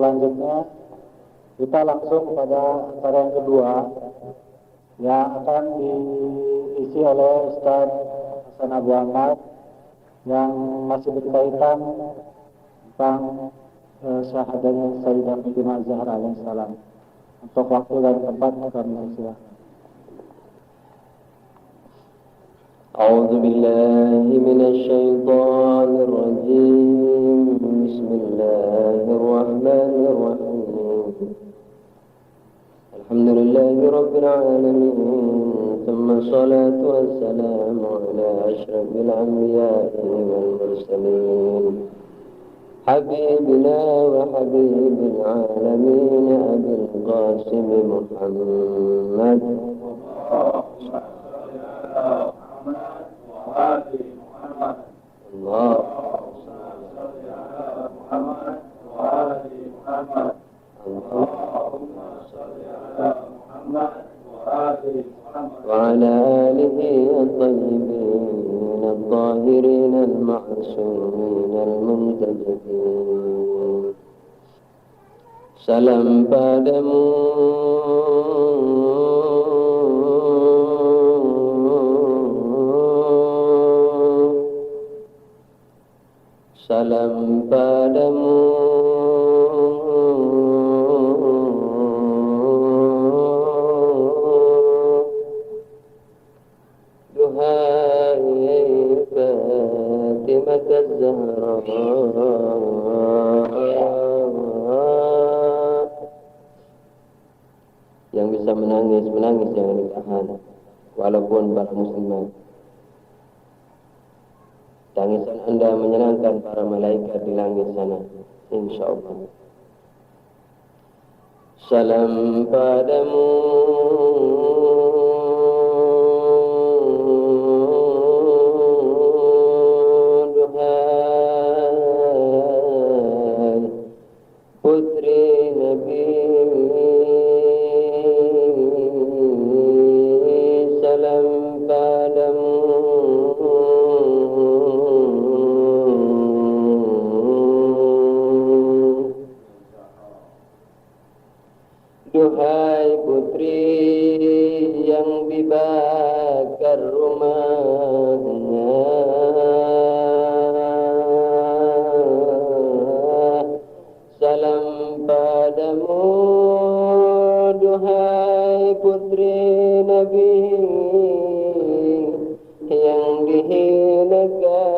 selanjutnya kita langsung kepada acara yang kedua yang akan diisi oleh Ustaz Hasan Abu Ahmad yang masih berkaitan tentang syahadahnya Sayyidah Fatimah Zahra alaihissalam. Untuk waktu dan tempat kami silakan. أعوذ بالله من الشيطان الرجيم بسم الله الرحمن الرحيم الحمد لله رب العالمين ثم الصلاة والسلام على أشرف الأنبياء والمرسلين حبيبنا وحبيب العالمين أبي القاسم محمد وعلى آله الطيبين الطاهرين المعصومين المنتجبين salam padamu salam padamu duhai Fatimah Az-Zahra yang bisa menangis jangan ditahan walaupun para muslimah. Tangisan Anda menyenangkan para malaikat di langit sana, insyaallah. Salam padamu duhai putri Nabi, salam padamu duhai putri yang dibakar rumahnya, salam padamu duhai putri Nabi yang dihinakan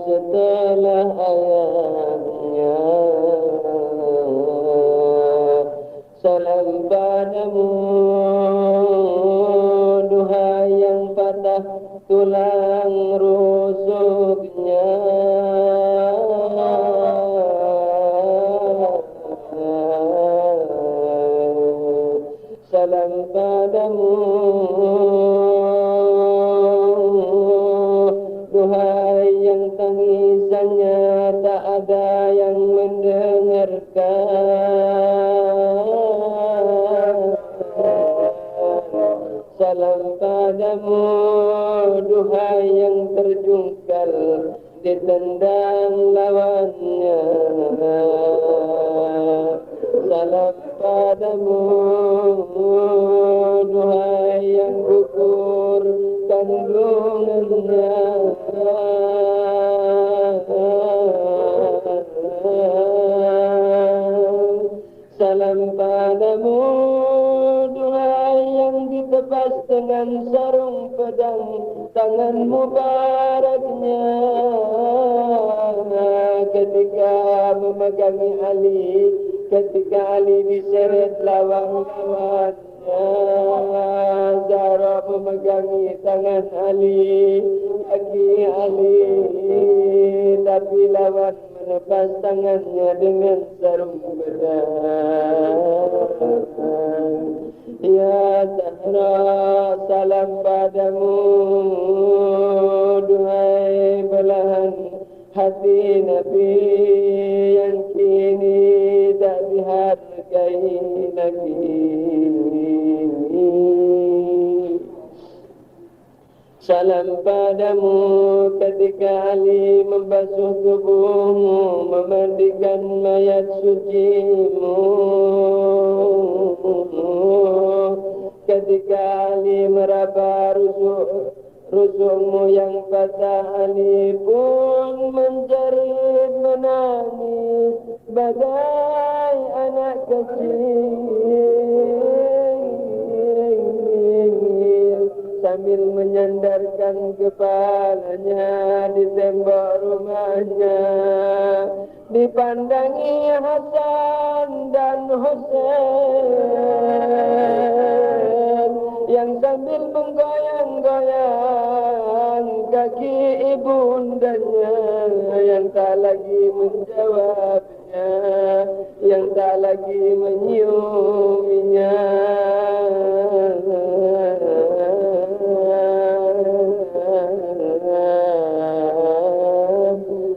setelah ayahnya, salam padamu duhai yang patah tulang rusuknya, salam padamu duhai yang tangisannya tak ada yang mendengarkan, salam padamu duhai yang terjungkal ditendang lawannya, salam padamu duhai yang gugur kandungannya, salam padamu duhai yang ditebas dengan sarung pedang tangan mubaraknya ketika memegangi Ali, ketika Ali diseret lawan-lawannya, Zahra memegangi tangan Ali, kaki Ali, tapi lawan melepas tangannya dengan sarung pedang. Ya Zahra, salam padamu duhai belahan hati Nabi yang kini tak dihargai lagi. Salam padamu ketika Ali membasuh tubuhmu, memandikan mayat sucimu. Ketika Ali meraba rusukmu yang patah, Ali pun menjerit menangis bagai anak kecil, sambil menyandarkan kepalanya di tembok rumahnya. Dipandangi Hasan dan Husain yang sambil menggoyang-goyang kaki ibundanya, yang tak lagi menjawabnya, yang tak lagi menyiuminya.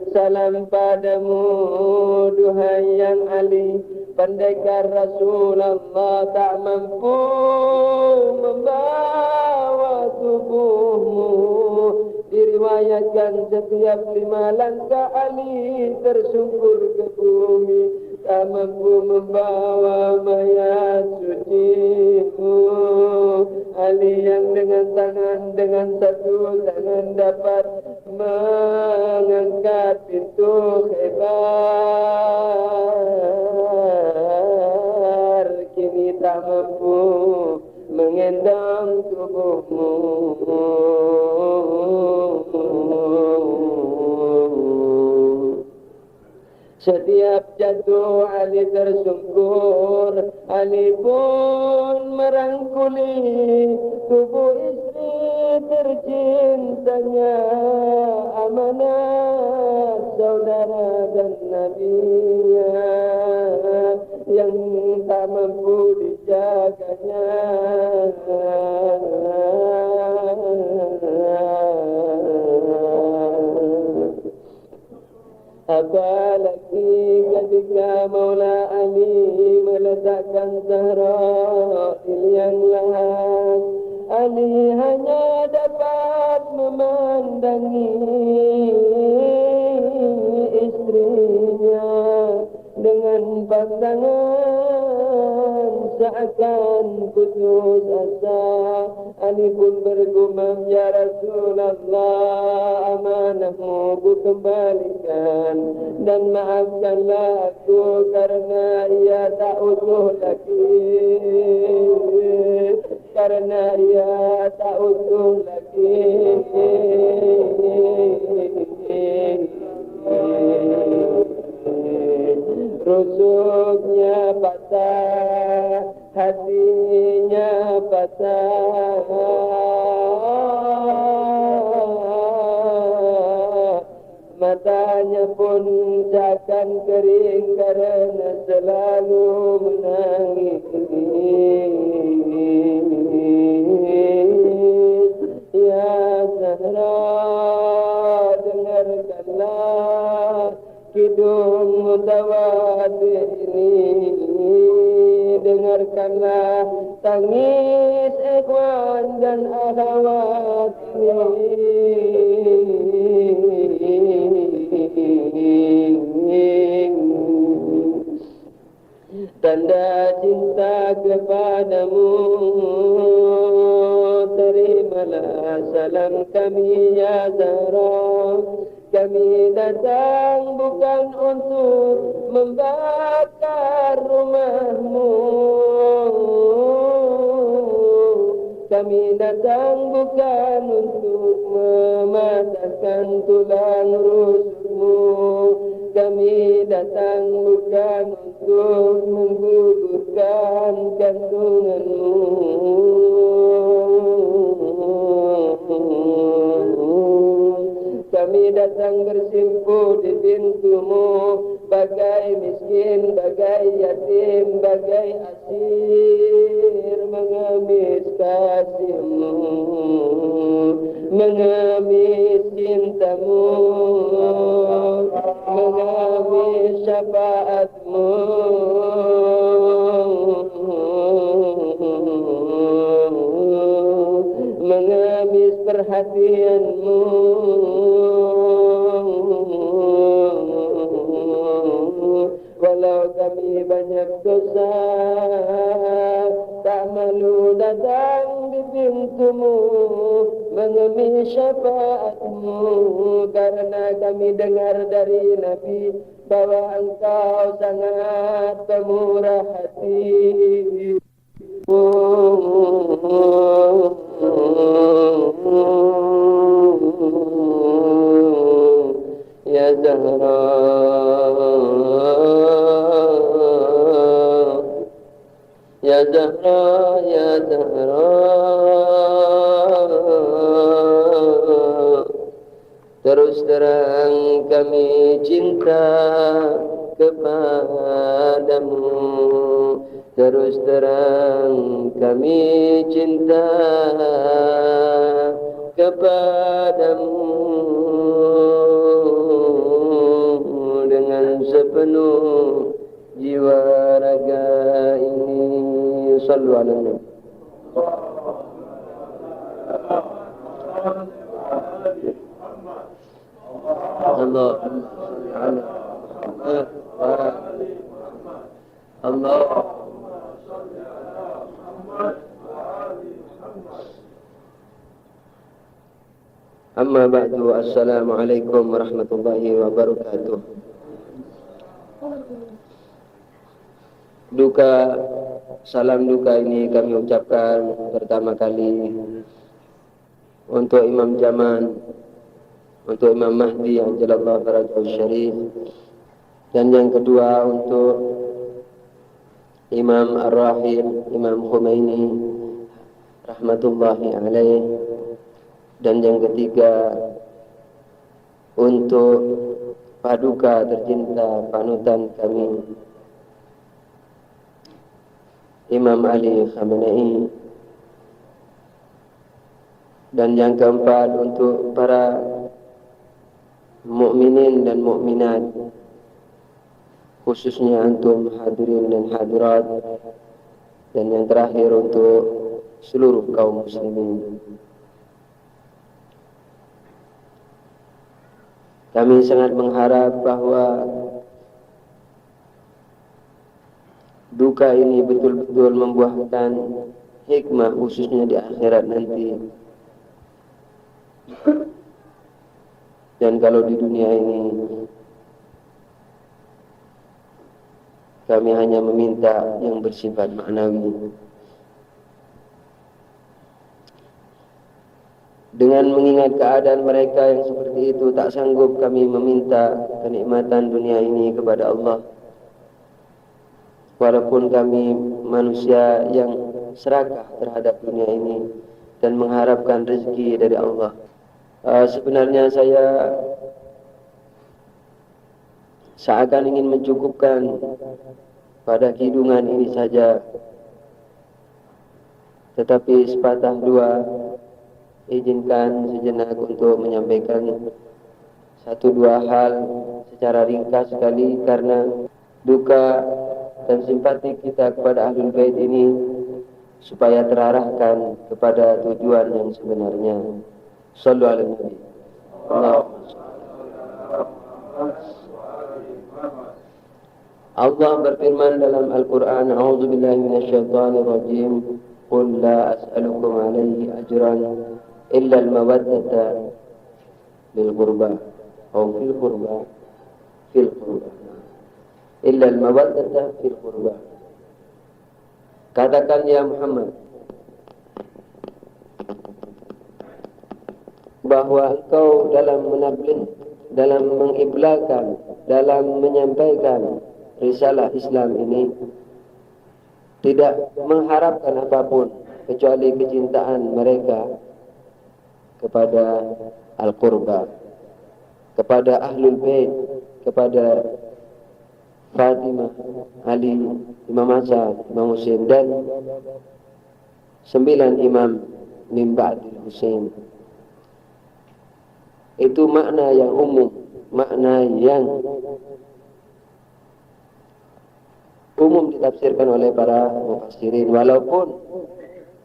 Salam padamu, duhai yang Ali, pendekar Rasulullah tak mampu membawa tubuhmu. Diriwayatkan setiap 5 langkah Ali tersungkur ke bumi, tak mampu membawa mayat sucimu. Ali yang dengan satu tangan dapat mengangkat pintu Khaybar, kini tak mampu mengendong tubuhmu. Setiap jatuh Ali tersungkur, Ali pun merangkuli tubuh istri tercintanya, amanat saudara dan nabinya yang tak mampu dijaganya. Apalagi ketika Maula Ali meletakkan Zahrail yang lahat, Ali hanya dapat memandangi istrinya dengan pandangan seakan putus asa. Ali pun bergumam, ya Rasulullah, amanahmu ku kembalikan, dan maafkanlah aku karena ia tak utuh lagi, karena ia tak utuh lagi. Rusuknya patah, hatinya patah, matanya pun takkan kering karena selalu menangis. Ya Zahra, dengarkanlah kidung mutawatir ini, dengarkanlah tangis ikhwan dan akhwat ini. Tanda cinta kepadamu, terimalah salam kami ya Zahra. Kami datang bukan untuk membakar rumahmu, kami datang bukan untuk mematahkan tulang rusukmu, kami datang bukan untuk menggugurkan kandunganmu. Kami datang bersimpu di pintumu, bagai miskin, bagai yatim, bagai asir, mengemis kasihmu, mengemis cintamu, mengemis syafaatmu. mengemis perhatianmu. Walau kami banyak dosa, tak malu datang di pintumu, mengemis syafaatmu. Karena kami dengar dari Nabi bahwa engkau sangat pemurah hati. Ya Zahra, Ya Zahra, Ya Zahra, terus terang kami cinta kepadamu. Terus terang kami cinta kepadamu dengan sepenuh jiwa raga ini. Sallu ala Nabi. Allah Allah Amma ba'du. Assalamualaikum warahmatullahi wabarakatuh. Salam duka ini kami ucapkan pertama kali untuk Imam Zaman, untuk Imam Mahdi ajalallahu farajahu syarif, dan yang kedua untuk Imam Ar-Rahim Imam Khomeini rahmatullahi alaih, dan yang ketiga untuk paduka tercinta panutan kami Imam Ali Khamenei, dan yang keempat untuk para mukminin dan mukminat, khususnya antum hadirin dan hadirat, dan yang terakhir untuk seluruh kaum muslimin. Kami sangat mengharap bahwa duka ini betul-betul membuahkan hikmah, khususnya di akhirat nanti. Dan kalau di dunia ini kami hanya meminta yang bersifat maknawi. Dengan mengingat keadaan mereka yang seperti itu, tak sanggup kami meminta kenikmatan dunia ini kepada Allah. Walaupun kami manusia yang serakah terhadap dunia ini dan mengharapkan rezeki dari Allah. Sebenarnya saya seakan ingin mencukupkan pada kidungan ini saja, tetapi sepatah dua izinkan sejenak untuk menyampaikan satu dua hal secara ringkas sekali, karena duka dan simpati kita kepada Ahlul Bait ini supaya terarahkan kepada tujuan yang sebenarnya. Sallu ala Nabi. Allah berfirman dalam Al-Quran, A'udzubillahi minasyaitonirrajim, Qul la as'alukum alaihi ajran illa al-mawaddata lil qurba atau fil qurba illa al-mawaddata fil qurba. Katakan ya Muhammad bahwa engkau dalam menabligh, dalam mengiblakan, dalam menyampaikan risalah Islam ini tidak mengharapkan apapun kecuali kecintaan mereka kepada Al-Qurba, kepada Ahlul Bait, kepada Fatimah, Ali, Imam Hasan, Imam Husain, dan 9 imam min ba'dil Husain. Itu makna yang umum, makna yang umum ditafsirkan oleh para mufassirin, walaupun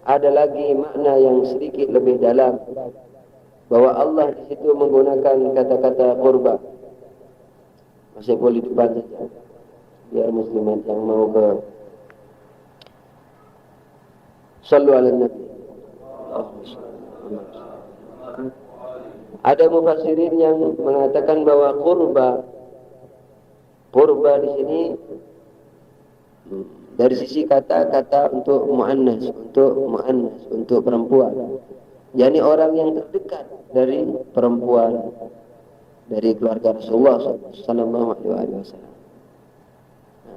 ada lagi makna yang sedikit lebih dalam, bahwa Allah di situ menggunakan kata-kata qurba. Masih boleh depan saja, biar muslimat yang mau ke sallu ala nabi. Ada mufassirin yang mengatakan bahwa qurba di sini dari sisi kata-kata untuk muannas, untuk perempuan. yakni orang yang terdekat dari perempuan, dari keluarga Rasulullah sallallahu alaihi wasallam.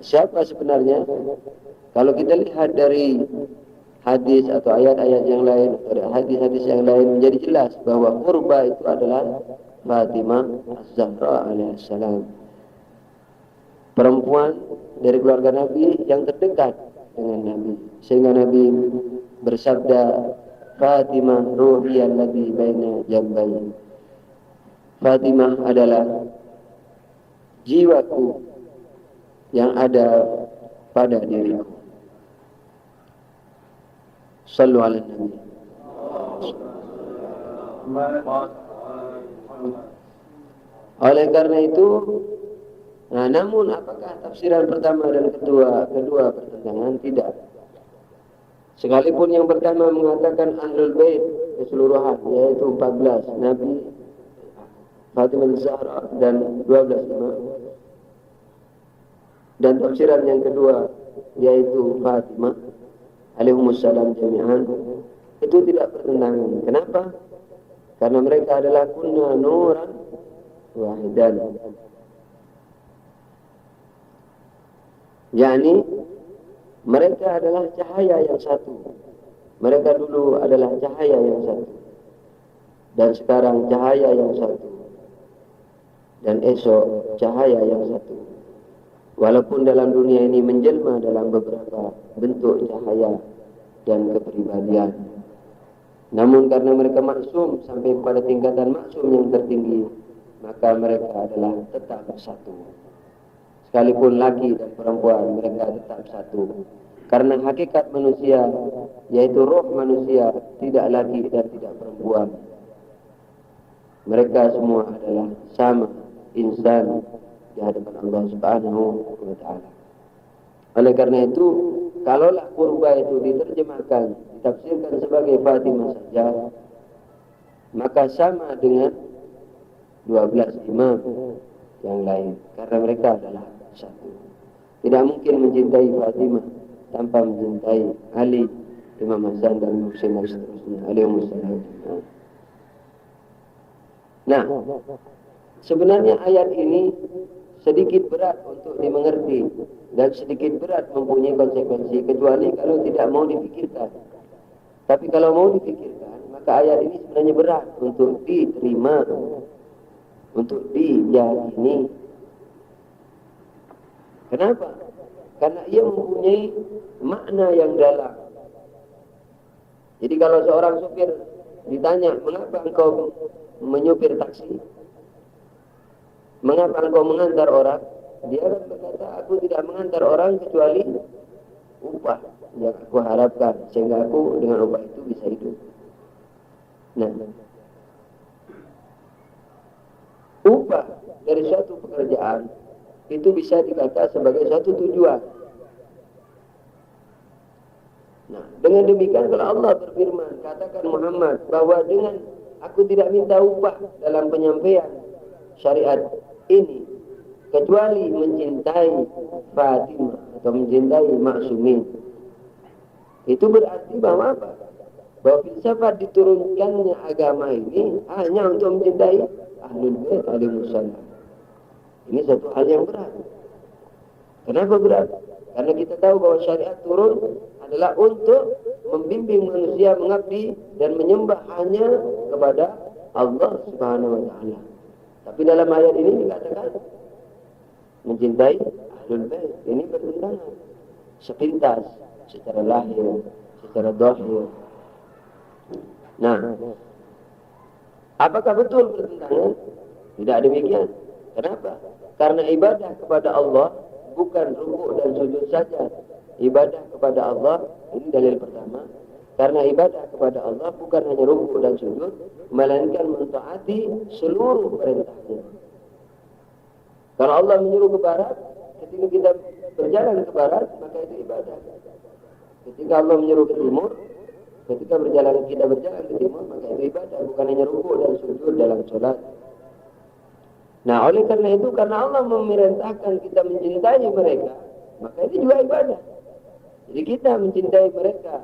Siapa sebenarnya? Kalau kita lihat dari hadis atau ayat-ayat yang lain, dari hadis-hadis yang lain, menjadi jelas bahwa qurba itu adalah Fatimah Az-Zahra alaihissalam, perempuan dari keluarga Nabi yang terdekat dengan Nabi, sehingga Nabi bersabda, Fatimah ruhi alladhi baina jambayn. Fatimah adalah jiwaku yang ada pada diriku. Sallu ala nabi. Oleh karena itu, namun apakah tafsiran pertama dan kedua bertentangan? Tidak. Sekalipun yang pertama mengatakan Ahlul Bait keseluruhan, yaitu 14 Nabi, Fatimah Az-Zahra dan 12 imam. Dan tafsiran yang kedua yaitu Fatimah alaihimussalam jami'an, itu tidak bertentangan. Kenapa? Karena mereka adalah kunna nuran wahidan, yakni mereka adalah cahaya yang satu. Mereka dulu adalah cahaya yang satu, dan sekarang cahaya yang satu, dan esok cahaya yang satu. Walaupun dalam dunia ini menjelma dalam beberapa bentuk cahaya dan kepribadian, namun karena mereka maksum sampai pada tingkatan maksum yang tertinggi, maka mereka adalah tetap satu. Sekalipun laki dan perempuan, mereka tetap satu. Karena hakikat manusia, yaitu roh manusia, tidak laki dan tidak perempuan. Mereka semua adalah sama, insan di hadapan Allah Subhanahu wa ta'ala. Oleh karena itu, kalaulah qurba itu diterjemahkan, ditafsirkan sebagai Fatimah saja, maka sama dengan 12 imam yang lain, karena mereka adalah satu. Tidak mungkin mencintai Fatimah tanpa mencintai Ali, Imam Hasan dan Husain dan seterusnya alaihimussalam. Nah, sebenarnya ayat ini sedikit berat untuk dimengerti dan sedikit berat mempunyai konsekuensi, kecuali kalau tidak mau dipikirkan. Tapi kalau mau dipikirkan, maka ayat ini sebenarnya berat untuk diterima, untuk diyakini. Kenapa? Karena ia mempunyai makna yang dalam. Jadi kalau seorang supir ditanya, mengapa engkau menyupir taksi? Mengapa engkau mengantar orang? Dia akan berkata, aku tidak mengantar orang kecuali upah yang aku harapkan, sehingga aku dengan upah itu bisa hidup. Nah, upah dari suatu pekerjaan itu bisa dikata sebagai satu tujuan. Nah, dengan demikian kalau Allah berfirman, katakan Muhammad bahwa dengan aku tidak minta upah dalam penyampaian syariat ini, kecuali mencintai Fatimah atau mencintai maksumin. Itu berarti bahwa apa? Bahwa filsafat diturunkannya agama ini hanya untuk mencintai Ahlul Bait alaihimussalam. Ini satu hal yang berat. Kenapa berat? Karena kita tahu bahwa syariat turun adalah untuk membimbing manusia mengabdi dan menyembah hanya kepada Allah Subhanahu wa ta'ala. Tapi dalam ayat ini dikatakan mencintai Ahlul Bait. Ini bertentangan sepintas secara lahir, secara dhahir. Nah, apakah betul bertentangan? Tidak demikian. Kenapa? Karena ibadah kepada Allah bukan rukuk dan sujud saja. Ibadah kepada Allah, ini dalil pertama, Karena ibadah kepada Allah bukan hanya rukuk dan sujud, melainkan mentaati seluruh perintahnya. Kalau Allah menyuruh ke barat, ketika kita berjalan ke barat, maka itu ibadah. Ketika Allah menyuruh ke timur, ketika kita berjalan ke timur, maka itu ibadah, bukan hanya rukuk dan sujud dalam sholat. Nah, oleh karena itu, karena Allah memerintahkan kita mencintai mereka, maka itu juga ibadah. Jadi kita mencintai mereka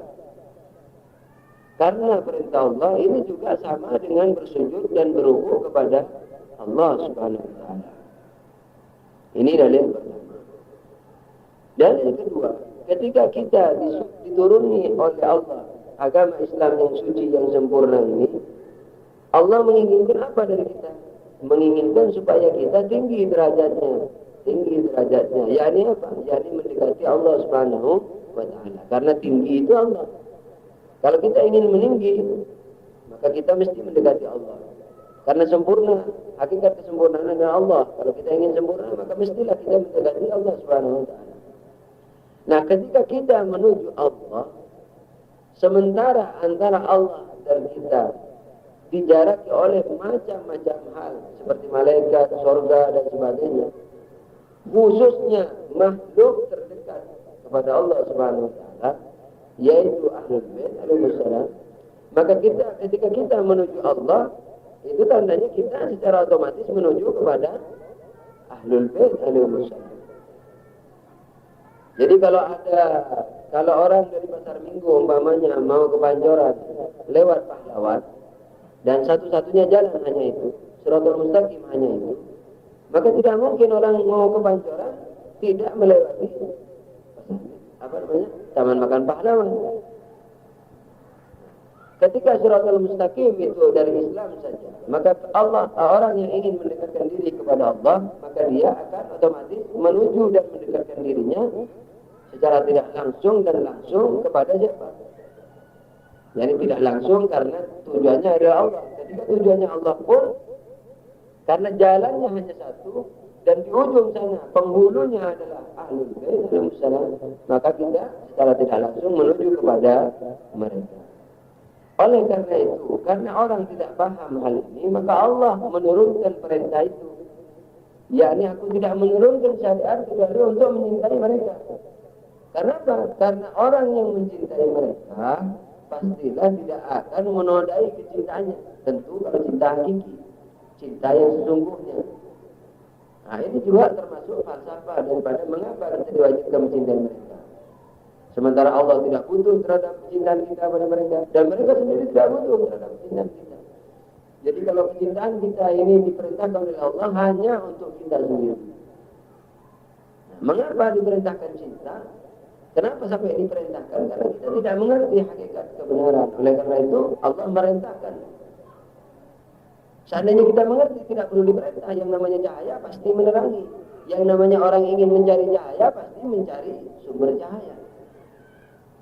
karena perintah Allah ini juga sama dengan bersujud dan berrukuk kepada Allah Subhanahu wa taala. Ini dalil pertama. Dan yang kedua, ketika kita dituruni oleh Allah agama Islam yang suci, yang sempurna ini, Allah menginginkan apa dari kita? Menginginkan supaya kita tinggi derajatnya. Yakni apa? Yakni mendekati Allah Subhanahu wa taala. Karena tinggi itu Allah. Kalau kita ingin meninggi, maka kita mesti mendekati Allah. Karena sempurna, hakikat kesempurnaan adalah Allah. Kalau kita ingin sempurna, maka mestilah kita mendekati Allah Subhanahu wa taala. Nah, ketika kita menuju Allah, sementara antara Allah dan kita dijaraki oleh macam-macam hal seperti malaikat, surga dan sebagainya, khususnya makhluk terdekat kepada Allah Subhanahu wa taala, yaitu Ahlul Bait alaihissalam, maka ketika kita menuju Allah, itu tandanya kita secara otomatis menuju kepada Ahlul Bait alaihissalam. Jadi kalau orang dari pasar Minggu umpamanya mau ke Pancoran lewat Pahlawan, dan satu-satunya jalan hanya itu, Shirathul Mustaqim hanya itu, maka tidak mungkin orang mau ke Pancoran tidak melewati Taman Makan Pahlawan. Ketika Shirathul Mustaqim itu dari Islam saja, maka orang yang ingin mendekatkan diri kepada Allah, maka dia akan otomatis menuju dan mendekatkan dirinya secara tidak langsung dan langsung kepada siapa? Jadi tidak langsung karena tujuannya adalah Allah. Ketika tujuannya Allah pun, karena jalannya hanya satu, dan di ujung sana penghulunya adalah Ahlul Bait alaihissalam, maka kita secara tidak langsung menuju kepada mereka. Oleh karena itu, karena orang tidak paham hal ini, maka Allah menurunkan perintah itu. Yakni aku tidak menurunkan syariat kecuali untuk mencintai mereka. Kenapa? Karena orang yang mencintai mereka pastilah tidak akan menodai kecintaannya. Tentu kalau cinta hakiki, cinta yang sesungguhnya. Nah, ini juga termasuk falsafah daripada mengapa kita diwajibkan mencintai mereka. Sementara Allah tidak butuh terhadap kecintaan kita pada mereka, dan mereka sendiri tidak butuh terhadap kecintaan kita. Jadi kalau kecintaan kita ini diperintahkan oleh Allah hanya untuk kita sendiri. Nah, mengapa diperintahkan cinta? Kenapa sampai diperintahkan? Karena kita tidak mengerti hakikat kebenaran. Oleh karena itu Allah merintahkan. Seandainya kita mengerti, tidak perlu diperintah. Yang namanya cahaya pasti menerangi. Yang namanya orang ingin mencari cahaya pasti mencari sumber cahaya.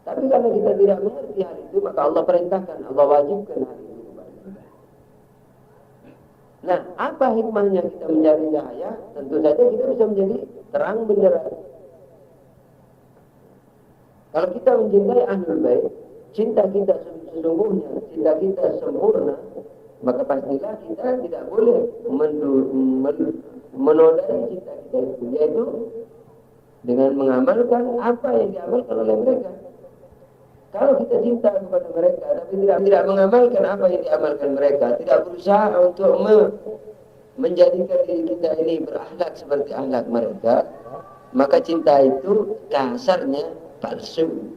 Tapi karena kita tidak mengerti hal itu, maka Allah perintahkan, Allah wajibkan hal itu kepada kita. Nah, apa hikmahnya kita mencari cahaya? Tentu saja kita bisa menjadi terang benderang. Kalau kita mencintai Ahlul Bait, cinta kita sesungguhnya, cinta kita sempurna, maka pastilah kita tidak boleh menodai cinta kita itu, yaitu dengan mengamalkan apa yang diamalkan oleh mereka. Kalau kita cinta kepada mereka, tapi tidak mengamalkan apa yang diamalkan mereka, tidak berusaha untuk menjadikan diri kita ini berakhlak seperti akhlak mereka, maka cinta itu kasarnya palsu.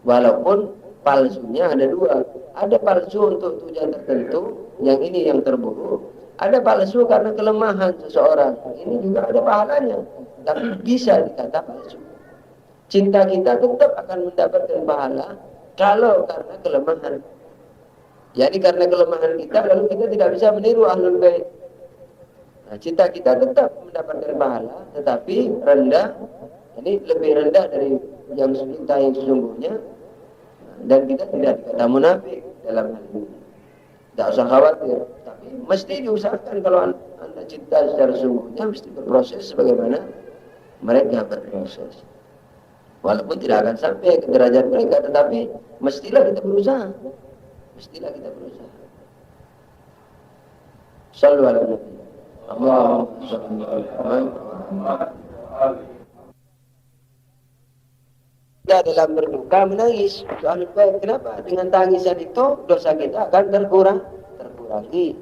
Walaupun palsunya ada dua. Ada palsu untuk tujuan tertentu, yang ini yang terburuk. Ada palsu karena kelemahan seseorang, ini juga ada pahalanya, tapi bisa dikata palsu. Cinta kita tetap akan mendapatkan pahala kalau karena kelemahan. Jadi karena kelemahan kita, lalu kita tidak bisa meniru Ahlul Bait. Nah, cinta kita tetap mendapatkan pahala, tetapi rendah. Ini lebih rendah dari yang cinta yang sesungguhnya, dan kita tidak dikata munafik dalam hal ini. Tidak usah khawatir, tapi mesti diusahakan kalau anda cinta secara sesungguhnya, mesti berproses sebagaimana mereka berproses. Walaupun tidak akan sampai ke derajat mereka, tetapi mestilah kita berusaha. Mestilah kita berusaha. Shallu ala Nabi. Allahumma shalli ala Muhammad. Kita dalam berduka menangis. Kenapa? Dengan tangisan itu dosa kita akan terkurangi.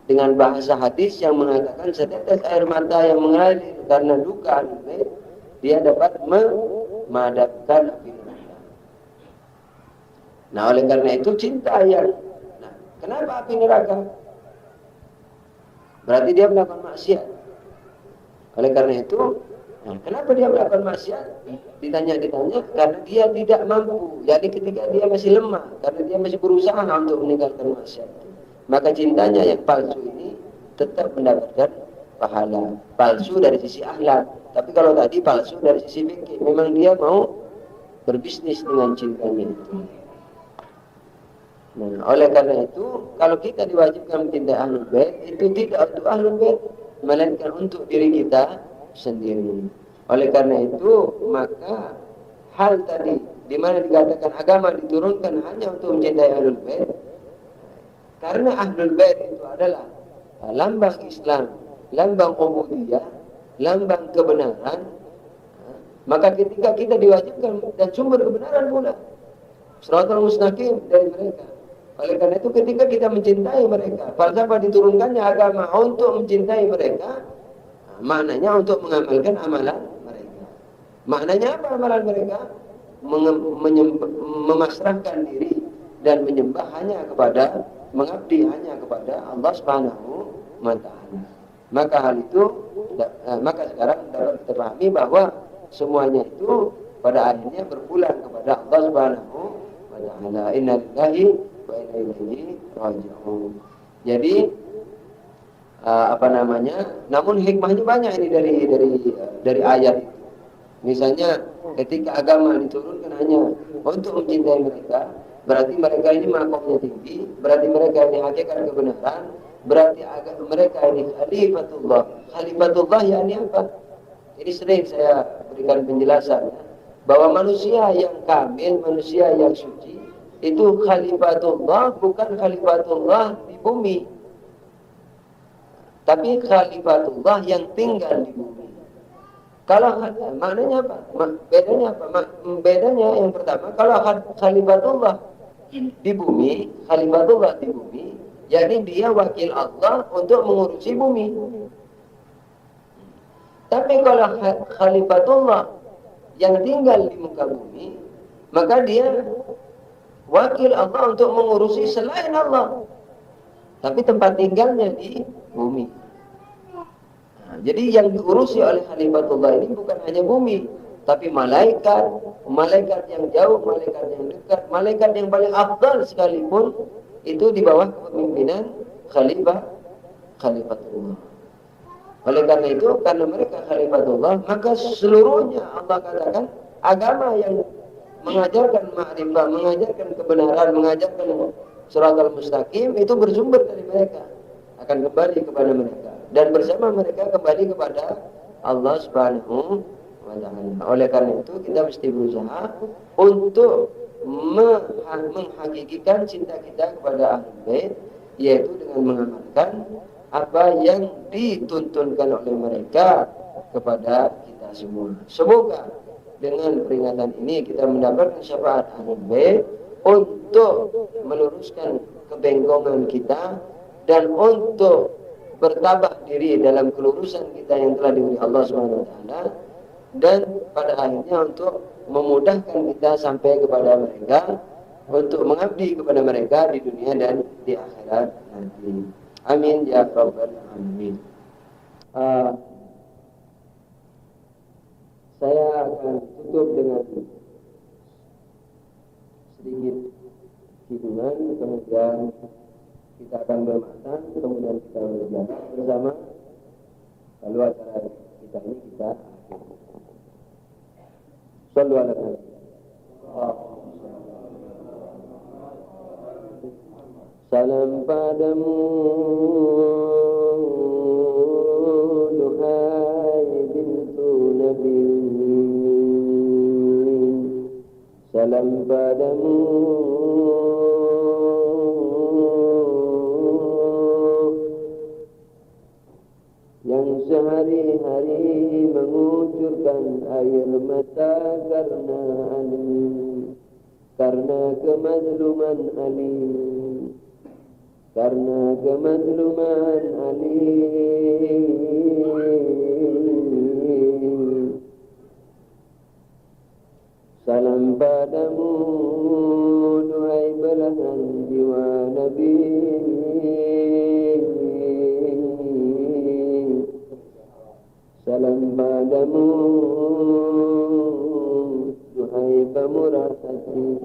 Dengan bahasa hadis yang mengatakan setetes air mata yang mengalir karena duka Ahlul Bait, dia dapat memadamkan api neraka. Nah, oleh karena itu cinta yang. Nah, kenapa api neraka? Berarti dia melakukan maksiat. Oleh karena itu, kenapa dia melakukan maksiat? Ditanya karena dia tidak mampu. Jadi ketika dia masih lemah, karena dia masih berusaha untuk meninggalkan maksiat, maka cintanya yang palsu ini tetap mendapatkan pahala. Palsu dari sisi akhlak. Tapi kalau tadi palsu dari sisi fikih, memang dia mau berbisnis dengan cintanya itu. Nah, oleh karena itu, kalau kita diwajibkan mencintai Ahlul Bait, itu tidak untuk Ahlul Bait, melainkan untuk diri kita sendiri. Oleh karena itu, maka hal tadi di mana dikatakan agama diturunkan hanya untuk mencintai Ahlul Bait, karena Ahlul Bait itu adalah lambang Islam, lambang ubudiyah, lambang kebenaran. Maka ketika kita diwajibkan dan sumber kebenaran pula, Shiratal Mustaqim dari mereka. Oleh karena itu ketika kita mencintai mereka, falsafah diturunkannya agama untuk mencintai mereka, maknanya untuk mengamalkan amalan mereka. Maknanya apa amalan mereka? Memasrahkan diri dan menyembah hanya kepada, mengabdi hanya kepada Allah Subhanahu wa Ta'ala. Maka hal itu, maka sekarang dapat kita pahami bahwa semuanya itu pada akhirnya berpulang kepada Allah Subhanahu wa Ta'ala. Inna lillahi wa inna ilaihi raji'un. Jadi namun hikmahnya banyak ini dari ayat itu. Misalnya ketika agama diturunkan hanya untuk mencintai mereka, berarti mereka ini makomnya tinggi, berarti mereka ini hakikat kebenaran, berarti mereka ini khalifatullah. Khalifatullah yakni apa? Ini sering saya berikan penjelasan bahwa manusia yang kamil, manusia yang suci itu khalifatullah, bukan khalifatullah di bumi, tapi khalifatullah yang tinggal di bumi. Kalau maknanya apa? Bedanya apa? Bedanya yang pertama, kalau khalifatullah di bumi, yakni dia wakil Allah untuk mengurusi bumi. Tapi kalau khalifatullah yang tinggal di muka bumi, maka dia wakil Allah untuk mengurusi selain Allah, tapi tempat tinggalnya di bumi. Nah, jadi yang diurusi oleh khalifatullah ini bukan hanya bumi, tapi malaikat yang jauh, malaikat yang dekat, malaikat yang paling afdal sekalipun itu di bawah kepemimpinan khalifatullah. Oleh karena itu, karena mereka khalifatullah, maka seluruhnya Allah katakan agama yang mengajarkan ma'rifah, mengajarkan kebenaran, mengajarkan Shiratal Mustaqim itu bersumber dari mereka, akan kembali kepada mereka, dan bersama mereka kembali kepada Allah Subhanahu wa Ta'ala. Oleh karena itu kita mesti berusaha untuk menghakikikan cinta kita kepada Ahlul Bait, yaitu dengan mengamalkan apa yang dituntunkan oleh mereka kepada kita semua. Semoga dengan peringatan ini kita mendapatkan syafaat Ahlul Bait untuk meluruskan kebengkongan kita dan untuk bertabah diri dalam kelurusan kita yang telah diberi Allah Subhanahu wa Ta'ala, dan pada akhirnya untuk memudahkan kita sampai kepada mereka, untuk mengabdi kepada mereka di dunia dan di akhirat nanti. Amin ya rabbal alamin. Saya akan tutup dengan sedikit hitungan, kemudian kita akan bermakan, kemudian kita berjalan bersama, lalu acara kita ini kita akhiri. Shallu ala Nabi. Salam padamu, duhai bintu Nabi, padamu yang sehari-hari mengucurkan air mata karena alim, karena kemadluman alim, karena kemadluman alim. Salam padamu, duhai belahan jiwa Nabi. Salam padamu, duhai pemurah hati.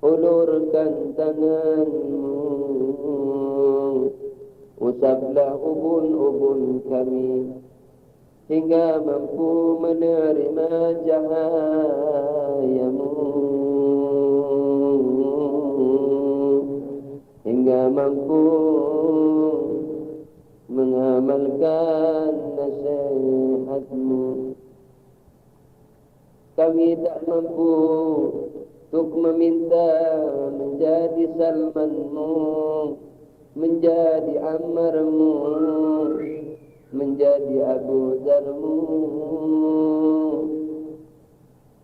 Ulurkan tanganmu, usaplah ubun-ubun kami, hingga mampu menerima cahayamu, hingga mampu mengamalkan nasihatmu. Kami tak mampu untuk meminta menjadi Salmanmu, menjadi Ammarmu, menjadi Abu Dzarmu.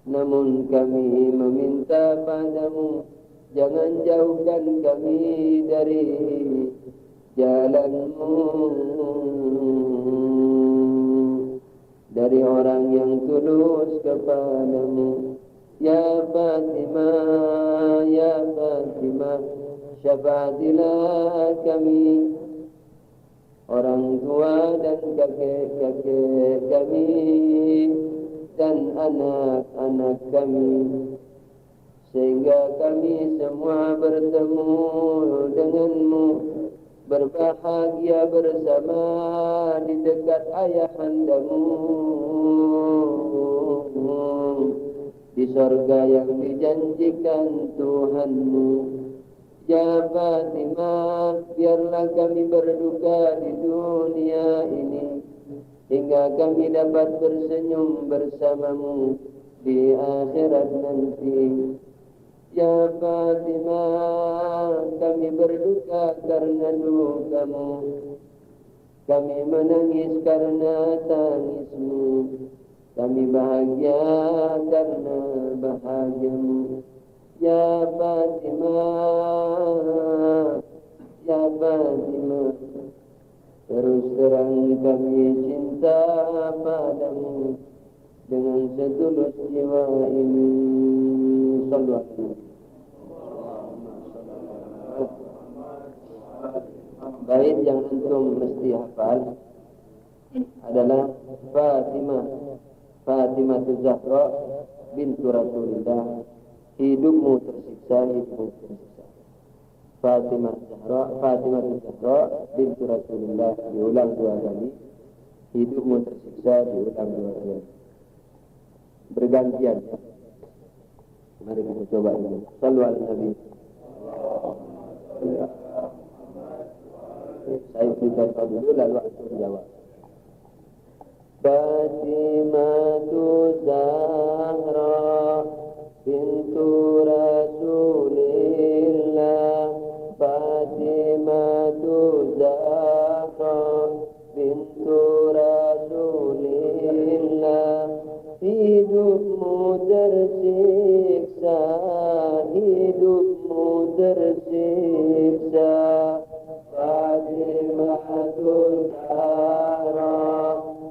Namun kami meminta padamu, jangan jauhkan kami dari jalanmu, dari orang yang tulus kepadamu. Ya Fatimah, ya Fatimah, syafaatilah kami, orang tua dan kakek-kakek kami, dan anak-anak kami, sehingga kami semua bertemu denganmu, berbahagia bersama di dekat ayahandamu, di sorga yang dijanjikan Tuhanmu. Ya Fatimah, biarlah kami berduka di dunia ini, hingga kami dapat tersenyum bersamamu di akhirat nanti. Ya Fatimah, kami berduka karena dukamu, kami menangis karena tangismu, kami bahagia karena bahagiamu. Ya Fatimah, ya Fatimah, terus terang kami cinta padamu dengan setulus jiwa ini. Sallallahu. Bait yang antum mesti hafal adalah Fatimah, Fatimah Zahra bintu Rasulullah, hidupmu tersiksa, hidupmu tersiksa. Fatimah Zahra, Fatimah Zahra bintu Rasulullah, diulang 2 kali. Hidupmu tersiksa, diulang 2 kali. Bergantian. Mari kita coba ini. Sallu ala Nabi. Saya beritahu dulu lalu antum jawab. Fatimah Zahra bintu Rasulillah, Fatimah Zahra bintu Rasulillah, hidupmu tersiksa, hidupmu tersiksa. Fatimah Zahra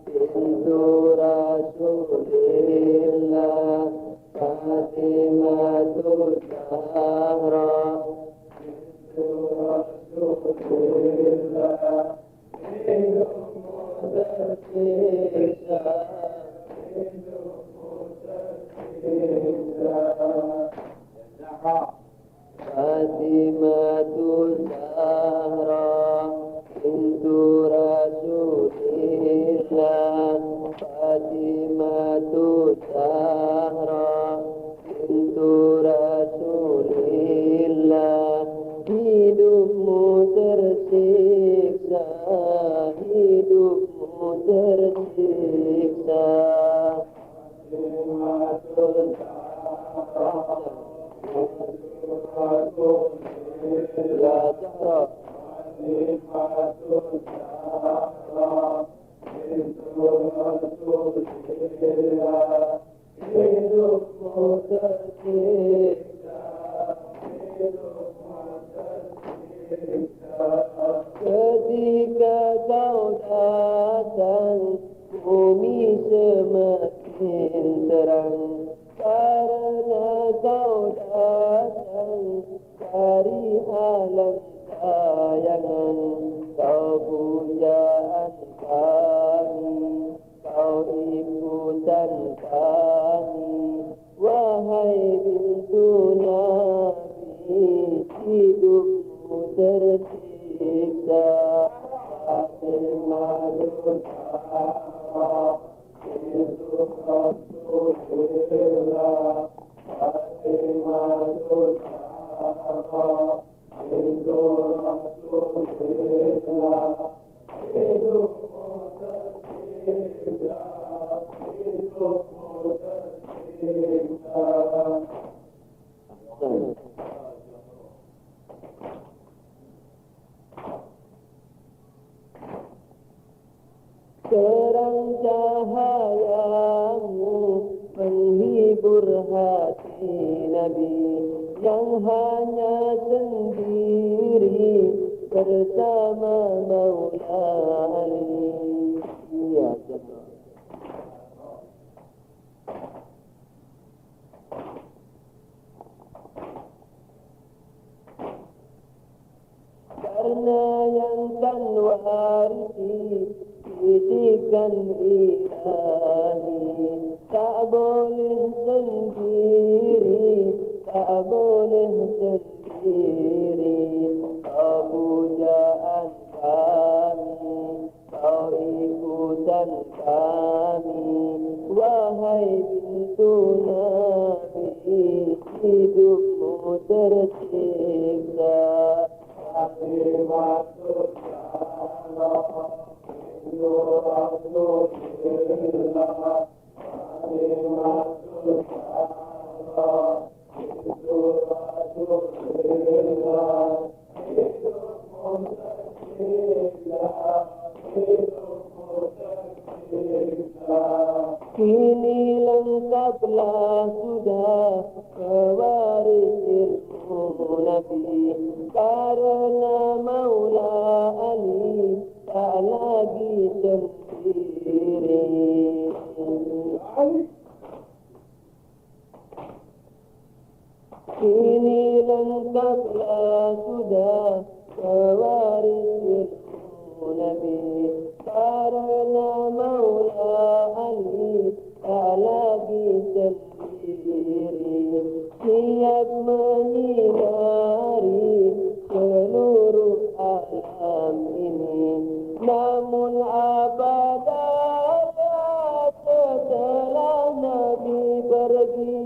bintu Rasulillah, Fatimah Zahra bintu Rasulillah, hidupmu tersiksa, hidupmu tersiksa. Fatimah Zahra bintu Rasulillah, Fatimah Zahra bintu Rasulillah, hidupmu tersiksa, hidupmu tersiksa. Fatimah Zahra Ketika kau datang, bumi semakin terang, karena kau datang dari alam kayangan. Kau pujaan kami, kau ikutan kami, wahai bintu Nabi, hidupmu tersiksa. Fatimah Zahra bintu Rasulillah, Fatimah Zahra bintu Rasulillah, hidupmu tersiksa, hidupmu tersiksa. Terang cahayamu menghibur hati Nabi yang hanya sendiri bersama Maula Ali. Ya Allah. Karena yang kan warisi bisikan ilahi, tak boleh sendiri, tak boleh sendiri. Kau pujaan kami, kau ikutan kami, wahai bintu Nabi, hidupmu tersiksa. Fatimah Zahra bintu Rasulillah, Fatimah Zahra bintu Rasulillah, hidupmu tersiksa, hidupmu tersiksa. Kini lengkaplah sudah pewaris ilmu Nabi, karena Maula Ali tak lagi sendiri. Kini lengkaplah sudah pewaris ilmu Nabi, karena Maula Ali tak lagi sendiri. Siap menyinari seluruh alam ini, namun apa daya setelah Nabi pergi.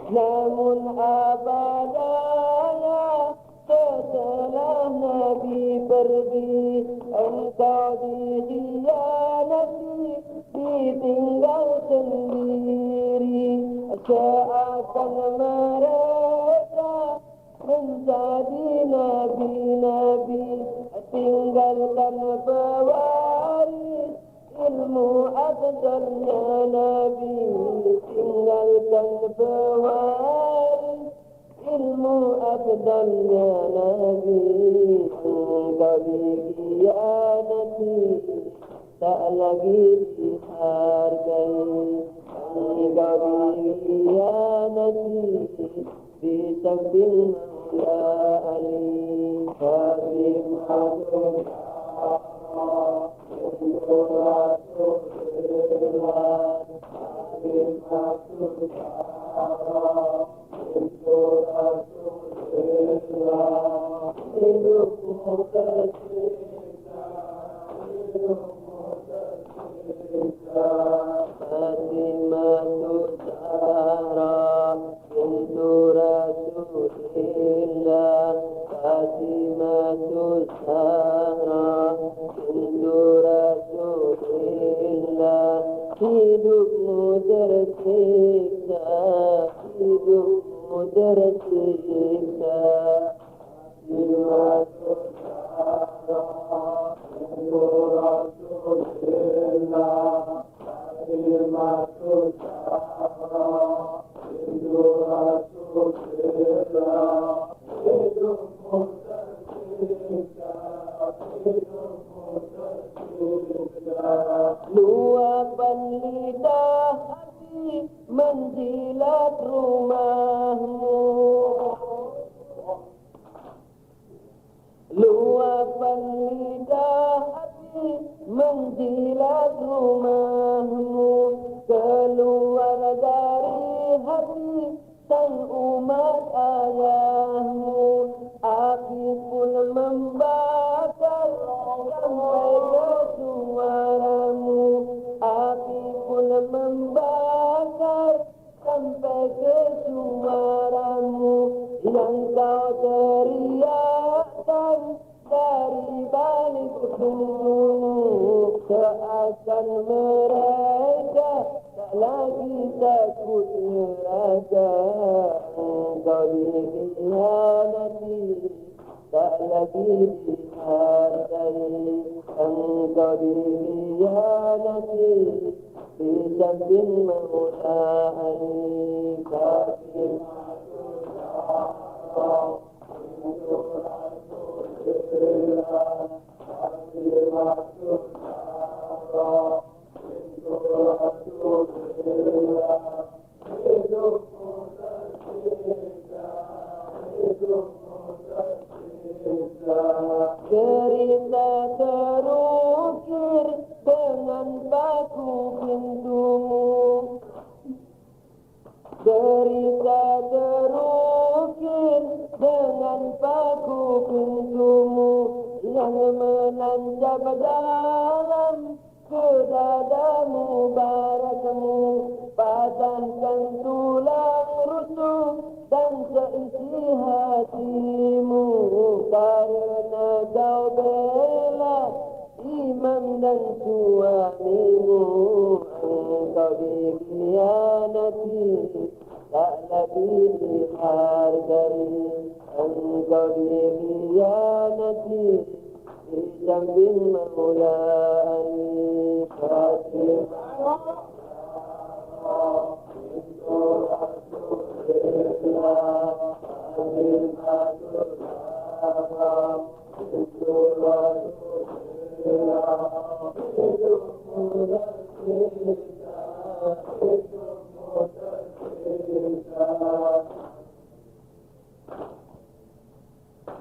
Namun apa daya setelah Nabi pergi, engkau dikhianati, ditinggal sendiri. Seakan mereka menjadi nabi-nabi, tinggalkan pewaris ilmu afdalnya Nabi, tinggalkan pewaris ilmu afdalnya Nabi. Engkau dikhianati, tak lagi dihargai. Engkau dikhianati di samping Maula Ali. Fatimah Zahra bintu Rasulillah, Fatimah Zahra bintu Rasulillah, hidupmu tersiksa, hidupmu tersiksa. Fatimah Zahra bintu Rasulillah, Fatimah Zahra bintu Rasulillah, hidupmu tersiksa, hidupmu tersiksa. Luapan lidah hati menjilat rumahmu. Luapan lidah hati menjilat rumahmu. Keluar dari hati sang umat ayahmu. Api pun membakar sampai ke suaramu. Api pun membakar sampai ke suaramu. Yang kau teriakkan dari balik pintumu. Seakan mereka tak lagi takut neraka. Engkau dikhianati, tak lagi dihargai. Engkau dikhianati, di samping Maula Ali. Kafir cerita terukir dengan paku pintumu. Cerita terukir dengan paku pintumu yang menancap dalam ke dadamu barakmu. Patahkan tulang rusuk dan seisi hatimu, karena kau bela imam dan suamimu. Engkau dikhianati, tak lagi dihargai. Engkau dikhianati, di samping Maula Ali. Fatimah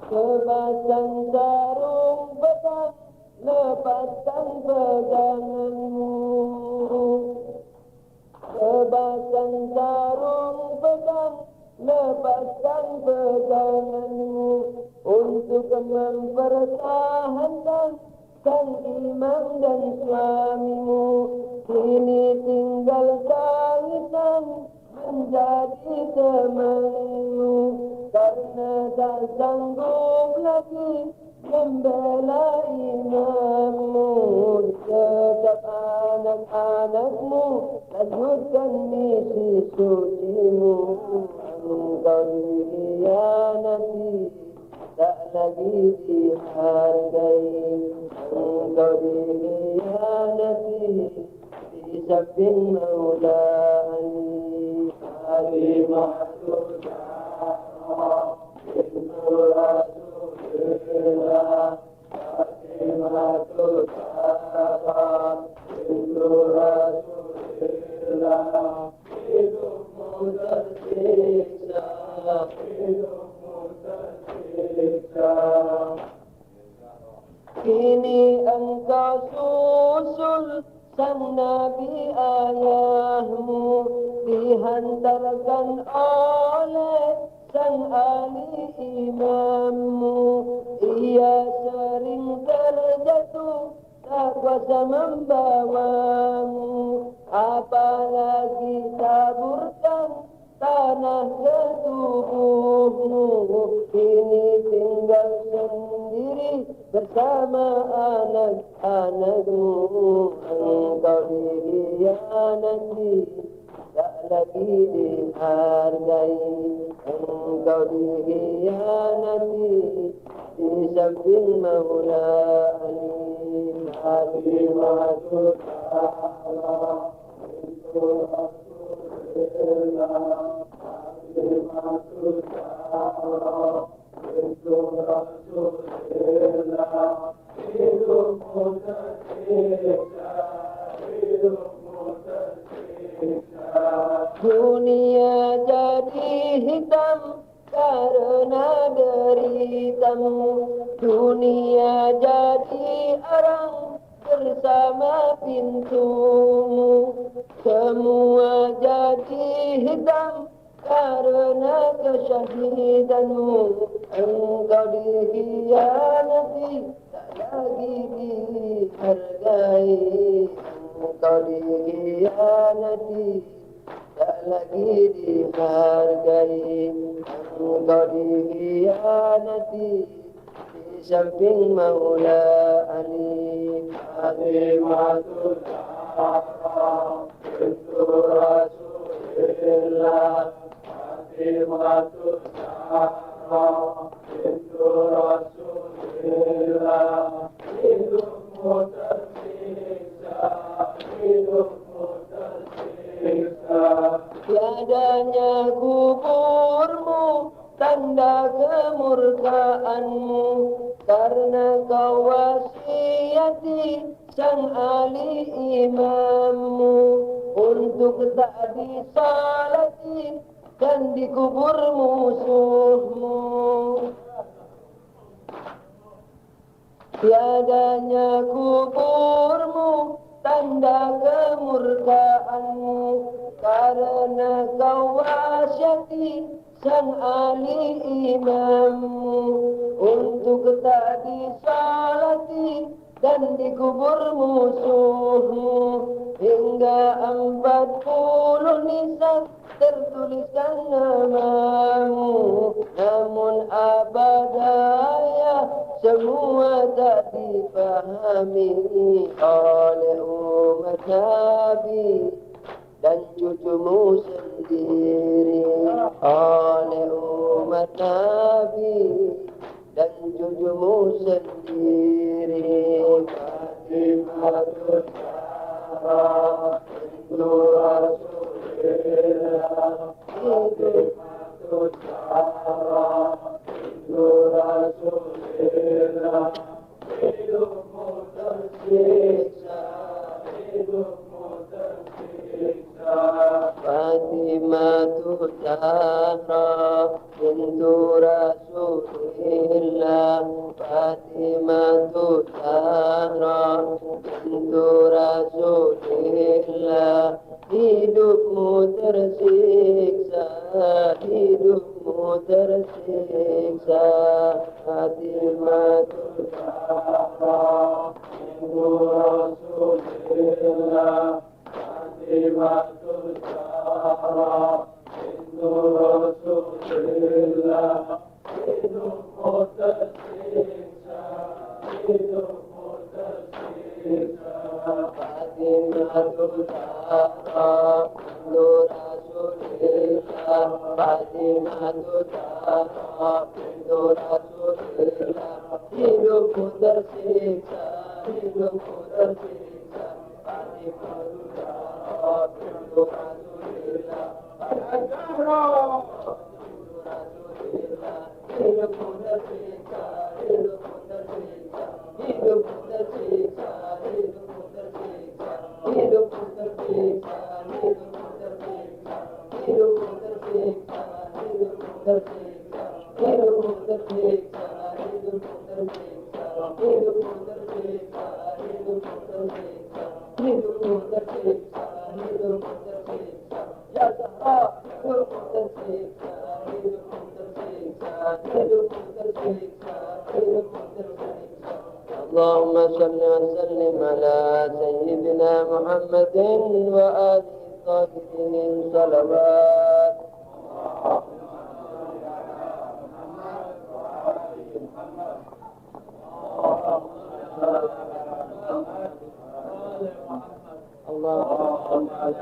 Lepaskan sarung pedang, lepaskan peganganmu. Lepaskan sarung pedang, lepaskan peganganmu. Untuk mempertahankan sang imam dan suamimu. Kini tinggal tangisan menjadi temanmu. Karena tak sanggup lagi membela imammu. Tetap anak-anakmu, lanjutkan misi sucimu. Engkau dikhianati, tak lagi dihargai. Engkau dikhianati, di samping Maula Ali. Fatimah kini engkau susul sang Nabi ayahmu, dihantarkan oleh sang Ali imammu. Ia sering terjatuh, tak kuasa membawamu. Apalagi taburkan tanah ke tubuhmu. Kini tinggal sendiri bersama anak-anakmu. Engkau dikhianati, tak lagi dihargai. Engkau dikhianati, di samping Maula Ali. Fatimah Dunia jadi hitam karena deritamu. Dunia jadi arang bersama pintumu. Semua jadi hitam karena kesyahidanmu. Engkau dikhianati, tak lagi dihargai. Engkau dikhianati, tak lagi dihargai. Engkau dikhianati di samping Maula Ali. Fatimah Zahra bintu Rasulillah. Fatimah Zahra bintu Rasulillah. Hidupmu tersiksa, hidupmu tersiksa. Tiadanya kuburmu tanda kemurkaanmu, karena kau wasiati sang Ali imammu untuk tak disalati dan dikubur musuhmu. Tiadanya kuburmu tanda kemurkaanmu, karena kau wasiati sang Ali imammu untuk tak disalati dan dikubur musuhmu. Hingga 40 nisan tertuliskan namamu, namun abadaya semua tak dipahami oleh umat Nabi dan cucumu sendiri. Oleh umat Nabi dan cucumu sendiri. Fatimah Zahra bintu Rasulillah. Fatimah Zahra bintu Rasulillah. Hidupmu tersiksa, hidupmu tersiksa. Fatimah Zahra bintu Rasulillah. Fatimah Zahra bintu Rasulillah. Hidupmu tersiksa, hidupmu tersiksa. Fatimah Zahra bintu Rasulillah. Fatimah Zahra bintu Rasulillah. Hidupmu tersiksa, hidupmu tersiksa. Fatimah Zahra bintu Rasulillah. Fatimah Zahra bintu Rasulillah. Hidupmu tersiksa, hidupmu tersiksa. Fatimah Zahra bintu Rasulillah. Hidupmu tersiksa, hidupmu tersiksa. Hidupmu tersiksa, hidupmu tersiksa. Hidupmu tersiksa, hidupmu tersiksa. Hidupmu tersiksa, hidupmu tersiksa. Hidupmu tersiksa, hidupmu tersiksa. Hidupmu tersiksa, hidupmu tersiksa. Hidupmu tersiksa, hidupmu tersiksa. Ya Zahra, hidupmu tersiksa, hidupmu tersiksa. Hidupmu tersiksa, hidupmu tersiksa. Allahumma salli wa sallim ala sayyidina Muhammadin wa alihi tahirin salawat. Allahumma